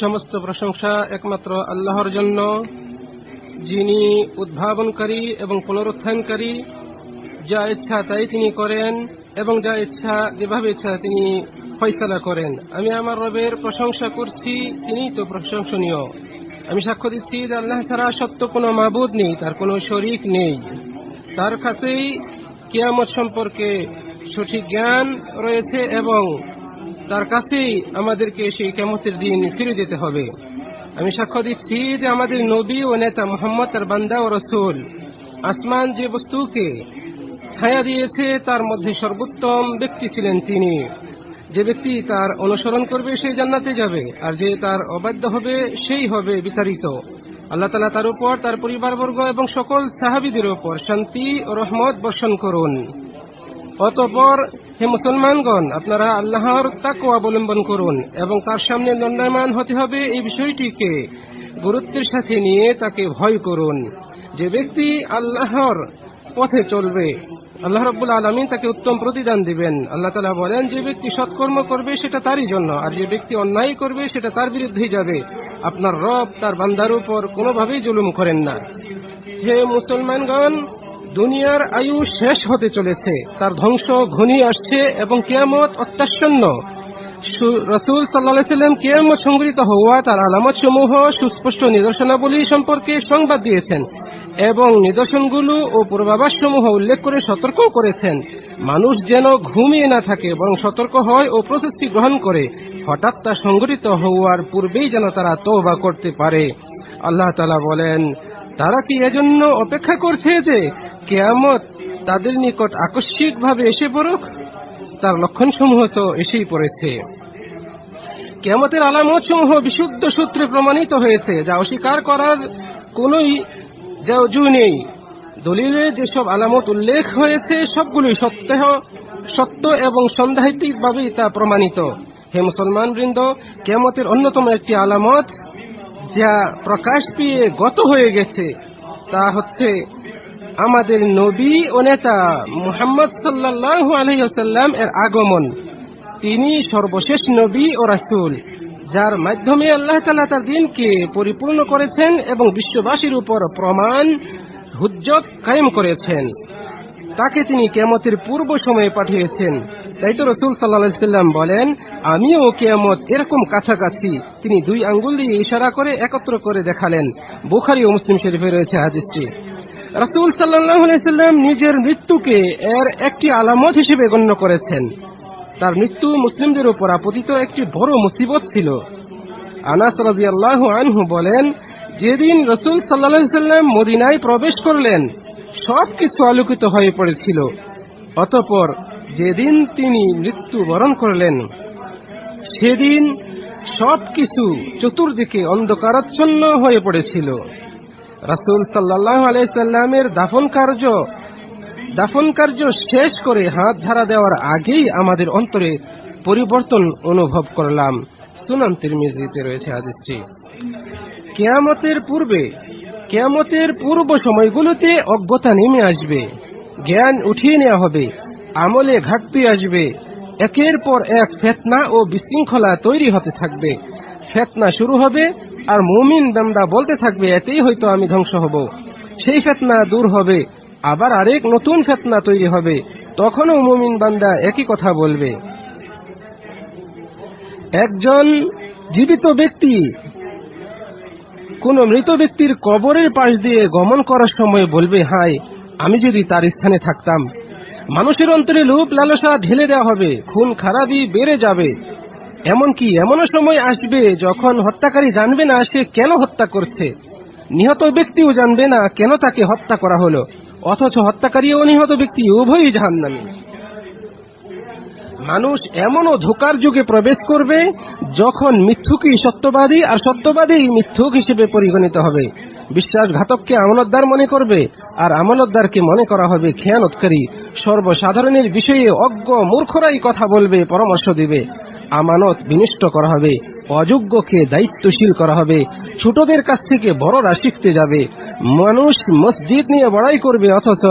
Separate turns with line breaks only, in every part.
সমস্ত প্রশংসা একমাত্র আল্লাহর জন্য, যিনি উদ্ভাবনকারী এবং পুনরুত্থানকারী। যা ইচ্ছা তাই তিনি করেন এবং যা ইচ্ছা যেভাবে ইচ্ছা তিনি ফয়সালা করেন। আমি আমার রবের প্রশংসা করছি, তিনিই তো প্রশংসনীয়। আমি সাক্ষ্য দিচ্ছি যে আল্লাহ ছাড়া সত্য কোনো মাবুদ নেই, তার কোনো শরীক নেই। তার কাছেই কিয়ামত সম্পর্কে সঠিক জ্ঞান রয়েছে এবং তার কাছেই আমাদেরকে সেই কিয়ামতের দিন ফিরে যেতে হবে। আমি সাক্ষ্য দিচ্ছি যে আমাদের নবী ও নেতা মুহাম্মদ তার বান্দা ও রাসূল। আসমান যে বস্তুকে ছায়া দিয়েছে তার মধ্যে সর্বোত্তম ব্যক্তি ছিলেন তিনি। যে ব্যক্তি তার অনুসরণ করবে সেই জান্নাতে যাবে, আর যে তার অবাধ্য হবে সেই হবে বিতাড়িত। আল্লাহ তাআলা তার উপর, তার পরিবারবর্গ এবং সকল সাহাবীদের উপর শান্তি ও রহমত বর্ষণ করুন। অতঃপর হে মুসলমানগণ, আপনারা আল্লাহর তাকওয়া অবলম্বন করুন এবং তার সামনে দণ্ডায়মান হতে হবে এই বিষয়টিকে গুরুত্বের সাথে নিয়ে তাকে ভয় করুন। যে ব্যক্তি আল্লাহর পথে চলবে, আল্লাহ রাব্বুল আলামিন তাকে উত্তম প্রতিদান দিবেন। আল্লাহ তাআলা বলেন, যে ব্যক্তি সৎকর্ম করবে সেটা তারই জন্য, আর যে ব্যক্তি অন্যায় করবে সেটা তার বিরুদ্ধেই যাবে। আপনার রব তার বান্দার উপর কোনোভাবেই জুলুম করেন না। হে মুসলমানগণ, দুনিয়ার আয়ু শেষ হতে চলেছে, তার ধ্বংস ঘনিয়ে আসছে এবং কিয়ামত অত্যাসন্ন। রাসূল সাল্লাল্লাহু আলাইহি সাল্লাম কিয়ামত সংঘটিত হওয়া তার আলামত সমূহ সুস্পষ্ট নিদর্শনাবলী সম্পর্কে সংবাদ দিয়েছেন এবং নিদর্শনগুলো ও পূর্বাভাস সমূহ উল্লেখ করে সতর্ক করেছেন। মানুষ যেন ঘুমিয়ে না থাকে, বরং সতর্ক হয় ও প্রস্তুতি গ্রহণ করে হঠাৎ তা সংঘটিত হওয়ার পূর্বেই যেন তারা তওবা করতে পারে। আল্লাহ তাআলা বলেন, তারা কি এজন্য অপেক্ষা করছে যে কিয়ামত তাদের নিকট আকস্মিকভাবে এসে পড়ুক? তার লক্ষণসমূহ তো এসেই পড়েছে। কিয়ামতের আলামত সমূহ বিশুদ্ধ সূত্রে প্রমাণিত হয়েছে, যা অস্বীকার করার কোনোই যুগ নেই। দলিলে যেসব আলামত উল্লেখ হয়েছে সবগুলোই সত্য এবং সন্দেহাতীতভাবেই তা প্রমাণিত। হে মুসলমান বৃন্দ, কিয়ামতের অন্যতম একটি আলামত যা প্রকাশ পেয়ে গত হয়ে গেছে তা হচ্ছে আমাদের নবী ও নেতা মুহাম্মদ সাল্লাল্লাহু আলাইহি ওয়াসাল্লাম এর আগমন। তিনি সর্বশেষ নবী ও রাসূল, যার মাধ্যমে আল্লাহ তাআলা তার দ্বীনকে পরিপূর্ণ করেছেন এবং বিশ্ববাসীর উপর প্রমাণ হুজ্জত কায়েম করেছেন। তাকে তিনি কিয়ামতের পূর্ব সময়ে পাঠিয়েছেন। তাই তো রাসূল সাল্লাল্লাহু আলাইহি ওয়াসাল্লাম বলেন, আমিও কিয়ামত এরকম কাছাকাছি। তিনি দুই আঙ্গুল দিয়ে ইশারা করে একত্র করে দেখালেন। বুখারী ও মুসলিম শরীফে রয়েছে হাদিসটি। রাসূল সাল্লাল্লাহু আলাইহি ওয়াসাল্লাম নিজের মৃত্যুকে এর একটি আলামত হিসেবে গণ্য করেছেন। তার মৃত্যু মুসলিমদের উপর আপতিত একটি বড় মুসিবত ছিল। আনাস রাদিয়াল্লাহু আনহু বলেন, যেদিন রাসূল সাল্লাল্লাহু আলাইহি ওয়াসাল্লাম মদিনায় প্রবেশ করলেন সবকিছু আলোকিত হয়ে পড়েছিল। অতঃপর যেদিন তিনি মৃত্যুবরণ করলেন সেদিন সবকিছু চতুর্দিকে অন্ধকারাচ্ছন্ন হয়ে পড়েছিল। রাসূল সাল্লাল্লাহু আলাইহি ওয়াসাল্লামের দাফন কার্য শেষ করে হাত ঝাড়া দেওয়ার আগেই আমাদের অন্তরে পরিবর্তন অনুভব করলাম। সুনান তিরমিজিতে রয়েছে হাদিসটি। কিয়ামতের পূর্ব সময়গুলোতে অজ্ঞতা নেমে আসবে, জ্ঞান উঠিয়ে নেওয়া হবে, আমলে ঘাটতি আসবে, একের পর এক ফিতনা ও বিশৃঙ্খলা তৈরি হতে থাকবে। ফিতনা শুরু হবে আর মুমিন বান্দা বলতে থাকবে, এতেই হয়তো আমি ধ্বংস হব। সেই ফিতনা দূর হবে, আবার আরেক নতুন ফিতনা তৈরি হবে, তখনও মুমিন বান্দা একই কথা বলবে। একজন জীবিত ব্যক্তি কোন মৃত ব্যক্তির কবরের পাশ দিয়ে গমন করার সময় বলবে, হায় আমি যদি তার স্থানে থাকতাম। মানুষের অন্তরে লোভ লালসা ঢেলে দেওয়া হবে, খুন খারাপি বেড়ে যাবে। এমনকি এমনও সময় আসবে যখন হত্যাকারী জানবে না সে কেন হত্যা করছে, নিহত ব্যক্তিও জানবে না কেন তাকে হত্যা করা হলো, অথচ হত্যাকারী ও নিহত ব্যক্তি উভয়ই জাহান্নামী। মানুষ এমনও ধোঁকার যুগে প্রবেশ করবে যখন মিথ্যুকই সত্যবাদী আর সত্যবাদী মিথ্যুক হিসেবে পরিগণিত হবে। বিশ্বাসঘাতককে আমানতদার মনে করবে আর আমানতদারকে মনে করা হবে খেয়ানতকারী। সর্বসাধারণের বিষয়ে অজ্ঞ মূর্খরাই কথা বলবে, পরামর্শ দিবে। আমানত বিনষ্ট করা হবে, অযোগ্যকে দায়িত্বশীল করা হবে, ছোটদের কাছ থেকে বড়রা শিখতে যাবে। মানুষ মসজিদ নিয়ে বড়াই করবে অথচ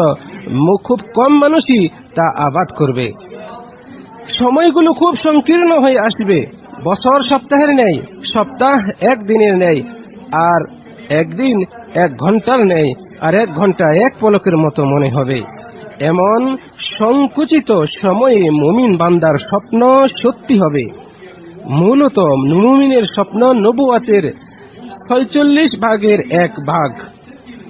খুব কম মানুষই তা আবাদ করবে। সময়গুলো খুব সংকীর্ণ হয়ে আসবে, বছর সপ্তাহের ন্যায়, সপ্তাহ একদিনের ন্যায়, আর একদিন 1 ঘন্টার ন্যায়, আর 1 ঘন্টা 1 পলকের মতো মনে হবে। এমন সংকুচিত সময়ে মুমিন বান্দার স্বপ্ন সত্যি হবে। মূলত মুমিনের স্বপ্ন নবুয়াতের 46 ভাগের 1 ভাগ।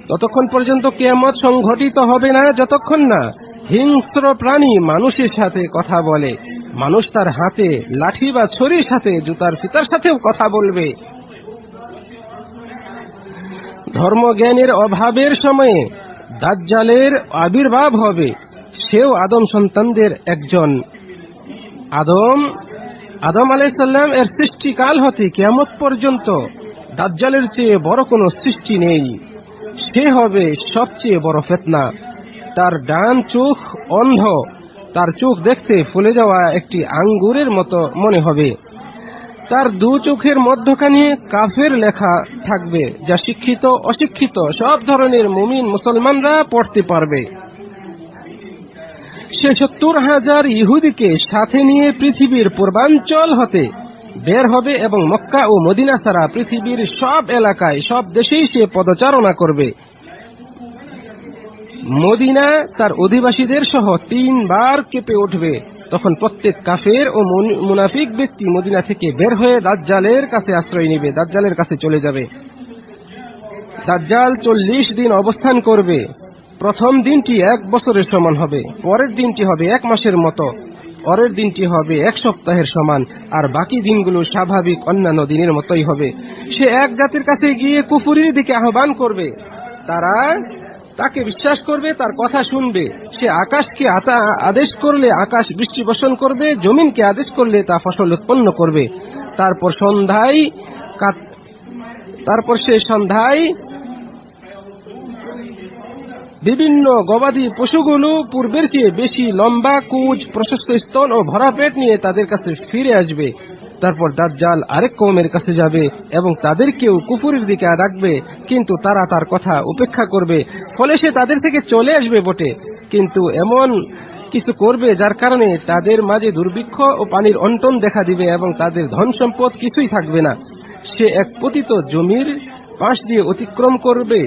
ততক্ষণ পর্যন্ত কিয়ামত সংঘটিত হবে না যতক্ষণ না হিংস্র প্রাণী মানুষের সাথে কথা বলে। মানুষ তার হাতে লাঠি বা ছুরির সাথে, জুতার ফিতার সাথেও কথা বলবে। ধর্মজ্ঞানের অভাবের সময়ে দাজ্জালের আবির্ভাব হবে। সেও আদম সন্তানদের একজন। আদম আলাইহিস সালাম এর সৃষ্টিকাল হতে কিয়ামত পর্যন্ত দাজ্জালের চেয়ে বড় কোনো সৃষ্টি নেই। সে হবে সবচেয়ে বড় ফিতনা। তার ডান চোখ অন্ধ, তার চোখ দেখতে ফুলে যাওয়া একটি আঙ্গুরের মতো মনে হবে। তার 2 চোখের মধ্যখানে কাফের লেখা থাকবে, যা শিক্ষিত অশিক্ষিত সব ধরনের মুমিন মুসলমানরা পড়তে পারবে। সে 70,000 ইহুদিকে সাথে নিয়ে পৃথিবীর পূর্বাঞ্চল হতে বের হবে এবং মক্কা ও মদিনা ছাড়া পৃথিবীর সব এলাকায়, সব দেশেই সে পদচারণা করবে। মদিনা তার অধিবাসীদের সহ 3 বার কেঁপে উঠবে। তখন প্রত্যেক কাফের ও মুনাফিক ব্যক্তি মদিনা থেকে বের হয়ে দাজ্জালের কাছে আশ্রয় নেবে, দাজ্জালের কাছে চলে যাবে। দাজ্জাল 40 দিন অবস্থান করবে। প্রথম দিনটি 1 বছরের সমান হবে, পরের দিনটি হবে 1 মাসের মতো, পরের দিনটি হবে 1 সপ্তাহের সমান, আর বাকি দিনগুলো স্বাভাবিক অন্যান্য দিনের মতোই হবে। সে এক জাতির কাছে গিয়ে কুফরির দিকে আহ্বান করবে। তারা তাকে বিশ্বাস করবে, তার কথা শুনবে। সে আকাশকে আদেশ করলে আকাশ বৃষ্টি বর্ষণ করবে, জমিনকে আদেশ করলে তা ফসল উৎপন্ন করবে। তারপর সে সন্ধ্যায় বিভিন্ন গবাদি পশুগুলো পূর্বের চেয়ে বেশি লম্বা কুঁজ, প্রশস্ত স্তন ও ভরা পেট নিয়ে তাদের কাছে ফিরে আসবে। তারপর দাজ্জাল আরেক কওমের কাছে যাবে এবং তাদেরকেও কুফরের দিকে ডাকবে, কিন্তু তারা তার কথা উপেক্ষা করবে। ফলে সে তাদের থেকে চলে আসবে বটে, কিন্তু এমন কিছু করবে যার কারণে তাদের মাঝে দুর্ভিক্ষ ও পানির অন্টন দেখা দিবে এবং তাদের ধন সম্পদ কিছুই থাকবে না। সে এক পতিত জমির পাশ দিয়ে অতিক্রম করবে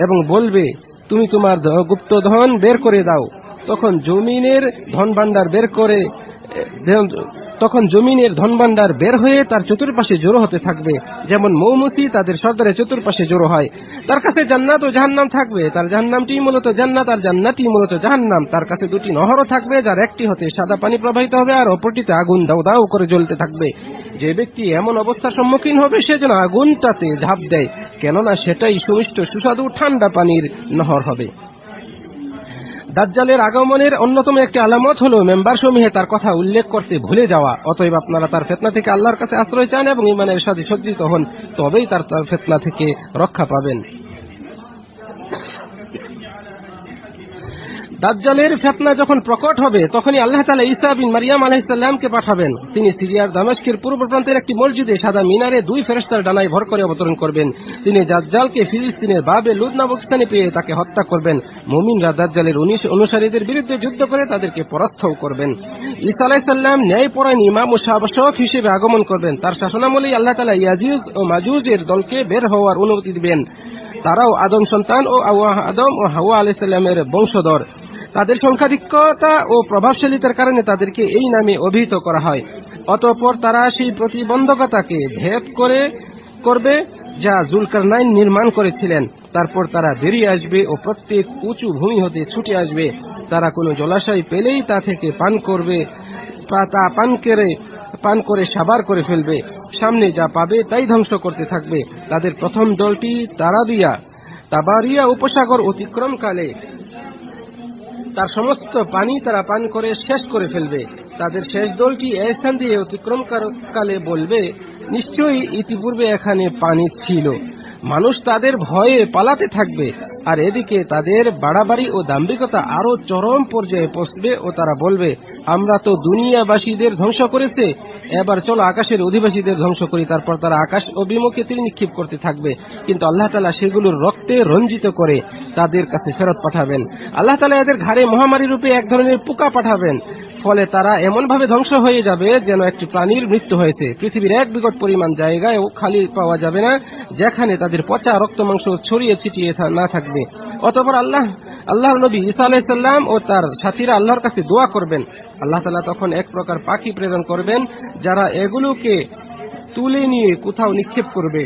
এবং বলবে, তুমি তোমার গুপ্ত ধন বের করে দাও। তখন জমিনের ধনভাণ্ডার বের হয়ে তার চতুর্পাশে জড়ো হতে থাকবে, যেমন মৌমাছি তাদের সর্দারের চতুর্পাশে জড়ো হয়। তার কাছে জান্নাত ও জাহান্নাম থাকবে। তার জাহান্নামটি মূলত জান্নাত আর জান্নাতটি মূলত জাহান্নাম। তার কাছে 2টি নহরও থাকবে, যার একটি হতে সাদা পানি প্রবাহিত হবে আর অপরটিতে আগুন দাউ দাউ করে জ্বলতে থাকবে। যে ব্যক্তি এমন অবস্থার সম্মুখীন হবে সে যেন আগুনটাতে ঝাঁপ দেয়, কেননা সেটাই সুমিষ্ট সুস্বাদু ঠান্ডা পানির নহর হবে। দাজ্জালের আগমনের অন্যতম একটি আলামত হলো মেম্বার সমূহে তার কথা উল্লেখ করতে ভুলে যাওয়া। অতএব আপনারা তার ফিতনা থেকে আল্লাহর কাছে আশ্রয় চান এবং ঈমানের সাথে সজ্জিত হন, তবেই তার ফিতনা থেকে রক্ষা পাবেন। দাজ্জালের ফিতনা যখন প্রকট হবে তখনই আল্লাহ তাআলা ঈসা বিন মারইয়াম আলাইহিস সালামকে পাঠাবেন। তিনি সিরিয়ার দামেস্কের পূর্ব প্রান্তের একটি মসজিদে সাদা মিনারে 2 ফেরেশতার ডানায় ভর করে অবতরণ করবেন। তিনি দাজ্জালকে ফিলিস্তিনের বাবে লুদ নামক স্থানে পেয়ে তাকে হত্যা করবেন। মুমিনরা দাজ্জালের অনুসারীদের বিরুদ্ধে যুদ্ধ করে তাদেরকে পরাস্তও করবেন। ঈসা আলাইহিস সালাম ন্যায়পরায়ণ ইমাম ও শাসক হিসেবে আগমন করবেন। তার শাসনামলেই আল্লাহ তাআলা ইয়াজুজ ও মাজুজের দলকে বের হওয়ার অনুমতি দিবেন। তারাও আদম সন্তান ও আদম ও হাওয়া আলাইহিস সালামের বংশধর। তাদের সংখ্যাধিক্যতা ও প্রভাবশালীতার কারণে তাদেরকে এই নামে অভিহিত করা হয়। অতঃপর তারা সেই প্রতিবন্ধকতাকে ভেদ করবে যা জুলকারনাইন নির্মাণ করেছিলেন। তারপর তারা বেরিয়ে আসবে ও প্রত্যেক উঁচু ভূমি হতে ছুটে আসবে। তারা কোনো জলাশয় পেলেই তা থেকে পান করে সাবার করে ফেলবে। সামনে যা পাবে তাই ধ্বংস করতে থাকবে। তাদের প্রথম দলটি তাবারিয়া উপসাগর অতিক্রমকালে তার সমস্ত পানি তারা পান করে শেষ করে ফেলবে। তাদের শেষ দলটি এই স্থান দিয়ে অতিক্রমকালে বলবে, নিশ্চয়ই ইতিপূর্বে এখানে পানি ছিল। মানুষ তাদের ভয়ে পালাতে থাকবে, আর এদিকে তাদের বাড়াবাড়ি ও দাম্ভিকতা আরো চরম পর্যায়ে পৌঁছবে ও তারা বলবে, আমরা তো দুনিয়াবাসীদের ধ্বংস করেছে, এবার চলো আকাশের অধিবাসীদের ধ্বংস করি। তারপর তারা আকাশ অভিমুখে তীর নিক্ষেপ করতে থাকবে, কিন্তু আল্লাহ তাআলা সেগুলোর রক্তে রঞ্জিত করে তাদের কাছে ফেরত পাঠাবেন। আল্লাহ তাআলা এদের ঘাড়ে মহামারী রূপে এক ধরনের পোকা পাঠাবেন। ফলে তারা এমনভাবে ধ্বংস হয়ে যাবে যেন একটি প্রাণীর মৃত্যু হয়েছে। পৃথিবীর এক বিকট পরিমাণ জায়গায় খালি পাওয়া যাবে না যেখানে তাদের পচা রক্ত মাংস ছড়িয়ে ছিটিয়ে না থাকবে। অতঃপর আল্লাহর নবী ঈসা আলাইহিস সালাম ও তার সাথীরা আল্লাহর কাছে দোয়া করবেন। আল্লাহ তাআলা তখন এক প্রকার পাখি প্রেরণ করবেন যারা এগুলোকে তুলে নিয়ে কোথাও নিক্ষেপ করবে।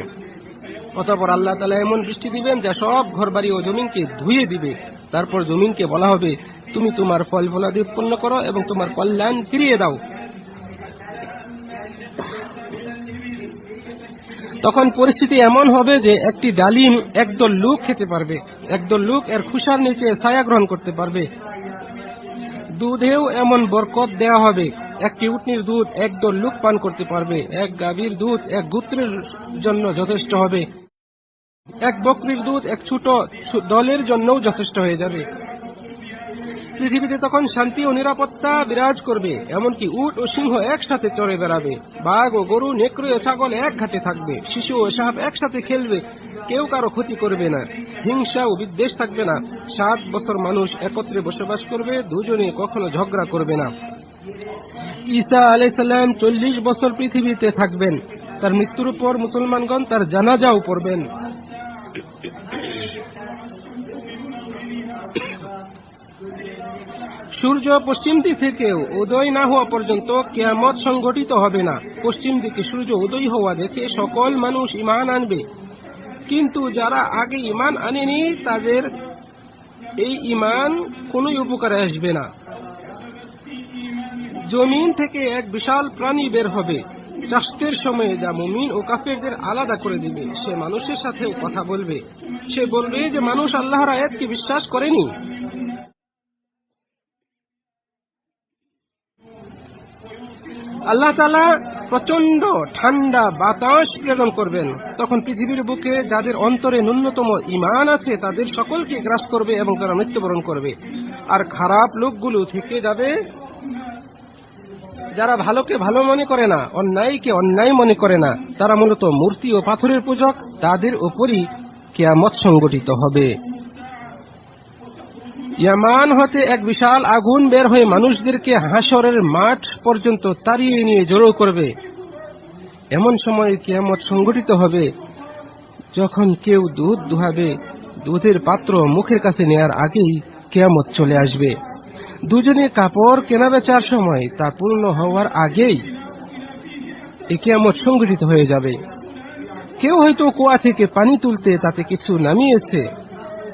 অতঃপর আল্লাহ তাআলা এমন বৃষ্টি দিবেন যা সব ঘরবাড়ি ও জমিনকে ধুয়ে দিবে। তারপর জমিনকে বলা হবে, তুমি তোমার ফল ফলাদি উৎপন্ন করো এবং তোমার কল্যাণ ফিরিয়ে দাও। তখন পরিস্থিতি এমন হবে যে একটি ডালিম একদল লোক খেতে পারবে, একদল লোক এর খোসার নিচে ছায়া গ্রহণ করতে পারবে। দুধেও এমন বরকত দেওয়া হবে, একটি উটনির দুধ একদল লোক পান করতে পারবে, এক গাভীর দুধ এক গোত্রের জন্য যথেষ্ট হবে, এক বকরির দুধ এক ছোট দলের জন্যও যথেষ্ট হয়ে যাবে। পৃথিবীতে তখন শান্তি ও নিরাপত্তা বিরাজ করবে, এমনকি উট ও সিংহ একসাথে চড়ে বেড়াবে, বাঘ ও গরু, নেকড়ে ও ছাগল এক ঘাটে থাকবে, শিশু ও সাপ একসাথে খেলবে, কেউ কারো ক্ষতি করবে না, হিংসা ও বিদ্বেষ থাকবে না। 7 বছর মানুষ একত্রে বসবাস করবে, দুজনে কখনো ঝগড়া করবে না। ঈসা আলাইহিস সালাম 40 বছর পৃথিবীতে থাকবেন। তার মৃত্যুর পর মুসলমানগণ তার জানাজাও পড়বেন। সূর্য পশ্চিম দিক থেকে উদয় না হওয়া পর্যন্ত কিয়ামত সংঘটিত হবে না। পশ্চিম দিকে সূর্য উদয় হওয়া দেখে সকল মানুষ ঈমান আনবে, কিন্তু যারা আগে ঈমান আনেনি তাদের এই ঈমান কোনো উপকারে আসবে না। জমিন থেকে এক বিশাল প্রাণী বের হবে চাষের সময়ে, যা মুমিন ও কাফেরদের আলাদা করে দিবে। সে মানুষের সাথেও কথা বলবে। সে বলবে যে মানুষ আল্লাহর আয়াতকে বিশ্বাস করেনি। আল্লাহ তাআলা প্রচন্ড ঠান্ডা বাতাস প্রেরণ করবেন। তখন পৃথিবীর বুকে যাদের অন্তরে ন্যূনতম ঈমান আছে তাদের সকলকে গ্রাস করবে এবং তারা মৃত্যুবরণ করবে। আর খারাপ লোকগুলো থেকে যাবে, যারা ভালোকে ভালো মনে করে না, অন্যায়কে অন্যায় মনে করে না, তারা মূলত মূর্তি ও পাথরের পূজক, তাদের উপরই কিয়ামত সংঘটিত হবে। ইয়ামান হতে এক বিশাল আগুন বের হয়ে মানুষদেরকে হাসরের মাঠ পর্যন্ত তাড়িয়ে নিয়ে জড়ো করবে। এমন সময় কিয়ামত সংঘটিত হবে যখন কেউ দুধ দুহাবে, দুধের পাত্র মুখের কাছে নেয়ার আগেই কিয়ামত চলে আসবে। দুজনে কাপড় কেনাবেচার সময় তা পূর্ণ হওয়ার আগেই এই কিয়ামত সংঘটিত হয়ে যাবে। কেউ হয়তো কুয়া থেকে পানি তুলতে তাতে কিছু নামিয়েছে,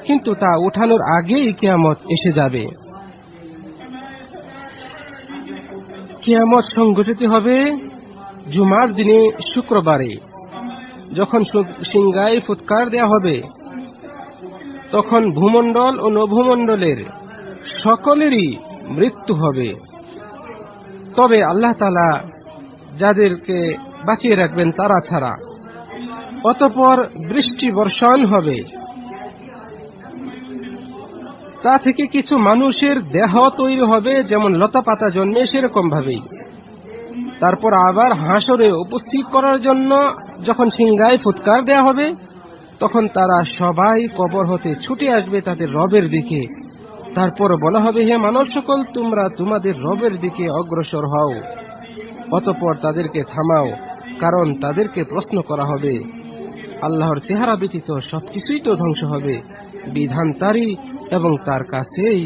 কিন্তু তা উঠানোর আগেই কিয়ামত এসে যাবে। কিয়ামত সংঘটিত হবে জুমার দিনে, শুক্রবারে, যখন সিংহায় ফুৎকার দেয়া হবে। তখন ভূমণ্ডল ও নভূমণ্ডলের সকলেরই মৃত্যু হবে, তবে আল্লাহ তাআলা যাদেরকে বাঁচিয়ে রাখবেন তারা ছাড়া। অতঃপর বৃষ্টি বর্ষণ হবে, তা থেকে কিছু মানুষের দেহ তৈরি হবে যেমন লতা পাতা জন্মে সেরকম ভাবেই। তারপর আবার হাসরে উপস্থিত করার জন্য যখন সিংহায় ফুৎকার দেয়া হবে, তখন তারা সবাই কবর হতে ছুটে আসবে তাদের রবের দিকে। তারপর বলা হবে, হে মানব সকল, তোমরা তোমাদের রবের দিকে অগ্রসর হও। অতঃপর তাদেরকে থামাও, কারণ তাদেরকে প্রশ্ন করা হবে। আল্লাহর চেহারা ব্যতীত সবকিছুই তো ধ্বংস হবে, বিধান তারই এবং তার কাছেই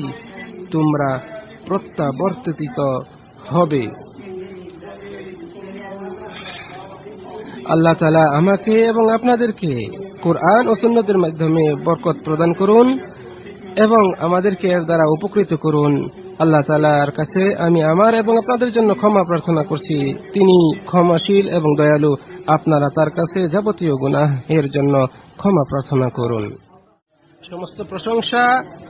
তোমরা প্রত্যাবর্তিত হবে। আল্লাহ তাআলা আমাকে এবং আপনাদেরকে কোরআন ও সুন্নতের মাধ্যমে বরকত প্রদান করুন এবং আমাদেরকে এর দ্বারা উপকৃত করুন। আল্লাহ তাআলার কাছে আমি আমার এবং আপনাদের জন্য ক্ষমা প্রার্থনা করছি। তিনি ক্ষমাশীল এবং দয়ালু। আপনারা তার কাছে যাবতীয় গুনাহ এর জন্য ক্ষমা প্রার্থনা করুন। সমস্ত প্রশংসা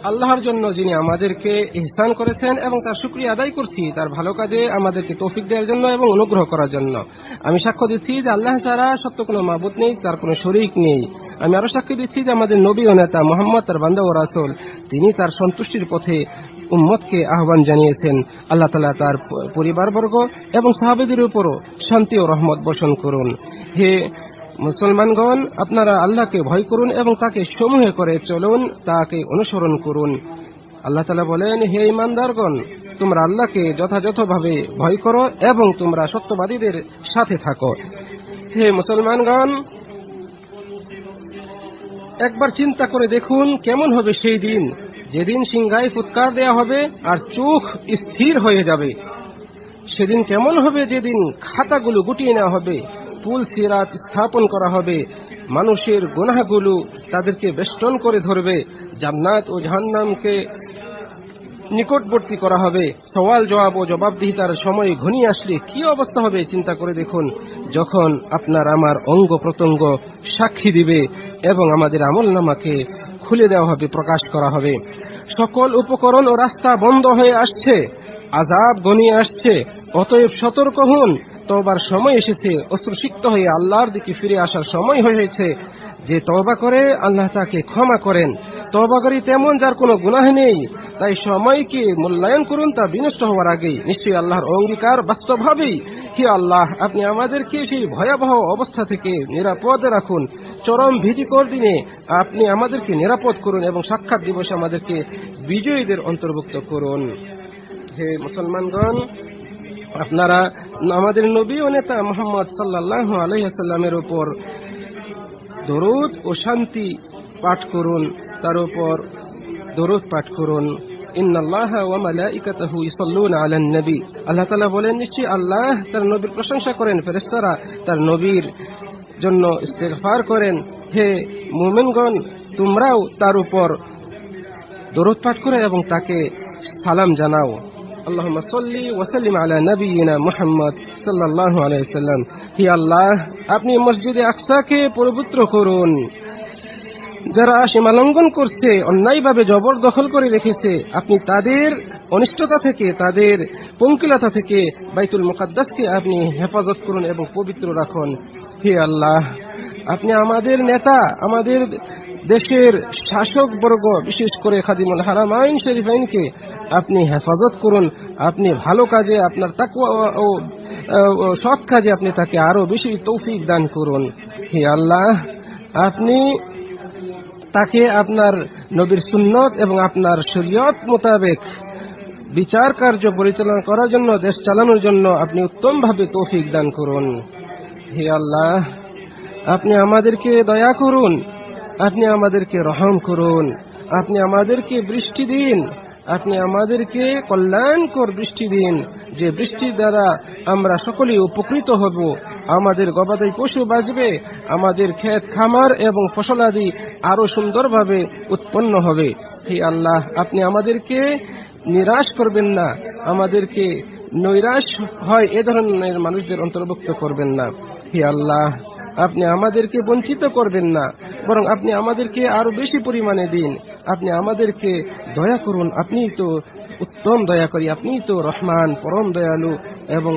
আল্লাহর জন্য, যিনি আমাদেরকে ইহসান করেছেন এবং তার শুকরিয়া আদায় করছি তার ভালো কাজে আমাদেরকে তৌফিক দেওয়ার জন্য এবং অনুগ্রহ করার জন্য। আমি সাক্ষ্য দিচ্ছি যে আল্লাহ ছাড়া সত্য কোনো মাবুদ নেই, তার কোনো শরীক নেই। আমি আরো সাক্ষ্য দিচ্ছি যে আমাদের নবী ও নেতা মুহাম্মদ তার বান্দা ও রাসূল, তিনি তার সন্তুষ্টির পথে উম্মতকে আহ্বান জানিয়েছেন। আল্লাহ তাআলা তার পরিবারবর্গ এবং সাহাবীদের উপরও শান্তি ও রহমত বর্ষণ করুন। হে মুসলমানগণ, আপনারা আল্লাহকে ভয় করুন এবং তাকে সমূহে করে চলুন, তাকে অনুসরণ করুন। আল্লাহ তাআলা বলেন, হে ঈমানদারগণ, তোমরা আল্লাহকে যথাযথভাবে ভয় করো এবং তোমরা সত্যবাদীদের সাথে থাকো। হে মুসলমানগণ, একবার চিন্তা করে দেখুন কেমন হবে সেই দিন যেদিন সিংহায় ফুৎকার দেয়া হবে আর চোখ স্থির হয়ে যাবে। সেদিন কেমন হবে যেদিন খাতাগুলো গুটিয়ে নেওয়া হবে, পুল সিরাত স্থাপন করা হবে, মানুষের গুনাহগুলো তাদেরকে বেষ্টন করে ধরবে, জান্নাত ও জাহান্নামকে নিকটবর্তী করা হবে। সওয়াল জবাব ও জবাবদিহিতার সময় ঘনিয়ে আসলে কি অবস্থা হবে চিন্তা করে দেখুন, যখন আপনার আমার অঙ্গ প্রত্যঙ্গ সাক্ষী দিবে এবং আমাদের আমলনামাকে খুলে দেওয়া হবে, প্রকাশ করা হবে। সকল উপকরণ ও রাস্তা বন্ধ হয়ে আসছে, আযাব ঘনিয়ে আসছে। অতএব সতর্ক হন, তওবার সময় এসেছে। অশ্রুসিক্ত হয়ে আল্লাহর দিকে ফিরে আসার সময় হয়েছে। যে তওবা করে আল্লাহ তাকে ক্ষমা করেন। তওবাকারী তেমন যার কোনো গুনাহ নেই, তাই সময়কে মূল্যায়ন করুন তা বিনষ্ট হওয়ার আগেই। নিশ্চয়ই আল্লাহর অঙ্গীকার বাস্তব হবেই। হে আল্লাহ, আপনি আমাদেরকে সেই ভয়াবহ অবস্থা থেকে নিরাপদ রাখুন। চরম ভীতিকর দিনে আপনি আমাদেরকে নিরাপদ করুন এবং সাক্ষাৎ দিবসে আমাদেরকে বিজয়ীদের অন্তর্ভুক্ত করুন। হে মুসলমানগণ, আপনারা আমাদের নবী ও নেতা মুহাম্মদ সাল্লাল্লাহু আলাইহি ওয়াসাল্লামের উপর দরুদ ও শান্তি পাঠ করুন, তার উপর দরুদ পাঠ করুন। ইন্নাল্লাহা ওয়া মালাইকাতাহু ইসাল্লুনা আলান নবী। আল্লাহ তাআলা বলেন, নিশ্চয়ই আল্লাহ তার নবীর প্রশংসা করেন, ফেরেশতারা তার নবীর জন্য ইস্তিগফার করেন। হে মুমিনগণ, তোমরাও তার উপর দরুদ পাঠ করো এবং তাকে সালাম জানাও। আল্লাহুম্মা সাল্লি ওয়া সাল্লিম আলা নাবিয়িনা মুহাম্মদ সাল্লাল্লাহু আলাইহি ওয়াসাল্লাম। হে আল্লাহ, আপনি মসজিদে আকসাকে পবিত্র করুন। যারা সীমা লঙ্ঘন করছে, অন্যায়ভাবে জবরদখল করে রেখেছে, আপনি তাদের অনিষ্টতা থেকে, তাদের পঙ্কিলতা থেকে বাইতুল মুকাদ্দাসকে আপনি হেফাজত করুন এবং পবিত্র রাখুন। হে আল্লাহ, আপনি আমাদের নেতা, আমাদের দেশের শাসক বর্গ, বিশেষ করে খাদিমুল হারামাইন শরীফাইনকে আপনি হেফাজত করুন। আপনি ভালো কাজে, আপনার তাকওয়া ও সৎ কাজে আপনি তাকে আরো বেশি তৌফিক দান করুন। হে আল্লাহ, আপনি তাকে আপনার নবীর সুন্নত এবং আপনার শরীয়ত মোতাবেক বিচার কার্য পরিচালনা করার জন্য, দেশ চালানোর জন্য আপনি উত্তমভাবে তৌফিক দান করুন। হে আল্লাহ, আপনি আমাদেরকে দয়া করুন, আপনি আমাদেরকে রহম করুন, আপনি আমাদেরকে বৃষ্টি দিন, আপনি আমাদেরকে কল্যাণকর বৃষ্টি দিন, যে বৃষ্টির দ্বারা আমরা সকলেই উপকৃত হব। আমাদের গবাদি পশু বাঁচবে, আমাদের ক্ষেত খামার এবং ফসলাদি আরো সুন্দরভাবে উৎপন্ন হবে। হে আল্লাহ, আপনি আমাদেরকে নিরাশ করবেন না, আমাদেরকে নৈরাশ হয় এ ধরনের মানুষদের অন্তর্ভুক্ত করবেন না। হে আল্লাহ, আপনি আমাদেরকে বঞ্চিত করবেন না, বরং আপনি আমাদেরকে আরো বেশি পরিমাণে দিন। আপনি আমাদেরকে দয়া করুন, আপনিই তো উত্তম দয়াকরী, আপনিই তো রহমান, পরম দয়ালু এবং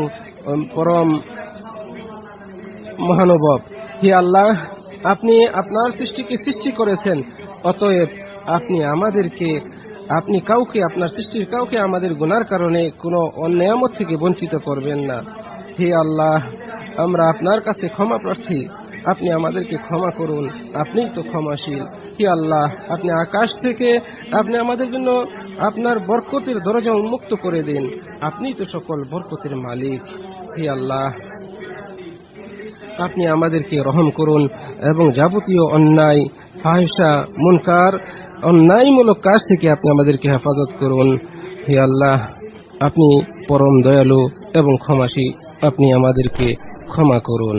পরম মহানুভব। হে আল্লাহ, আপনি আপনার সৃষ্টিকে সৃষ্টি করেছেন, অতএব আপনি আমাদেরকে, আপনি কাউকে, আপনার সৃষ্টির কাউকে আমাদের গুনার কারণে কোনো অন্যায়ামত থেকে বঞ্চিত করবেন না। হে আল্লাহ, আমরা আপনার কাছে ক্ষমা প্রার্থী, আপনি আমাদেরকে ক্ষমা করুন, আপনিই তো ক্ষমাশীল। হে আল্লাহ, আপনি আকাশ থেকে আপনি আমাদের জন্য আপনার বরকতের দরজা উন্মুক্ত করে দিন, আপনিই তো সকল বরকতের মালিক। হে আল্লাহ, আপনি আমাদেরকে রহম করুন এবং যাবতীয় অন্যায়, ফাহিশা, মুনকার, অন্যায়মূলক কাজ থেকে আপনি আমাদেরকে হেফাজত করুন। হে আল্লাহ, আপনি পরম দয়ালু এবং ক্ষমাশীল, আপনি আমাদেরকে ক্ষমা করুন।